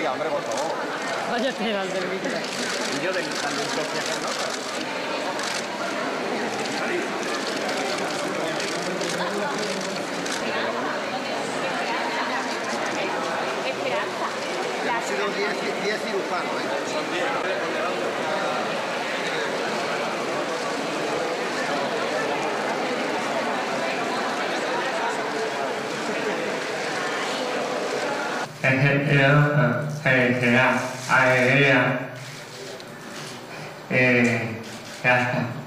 diga, hombre, por favor. Vaya tela el del micro. Y yo también tengo que hacer notas. Esperanza. Ha sido 10 cirujanos, ¿eh? Son 10, ya.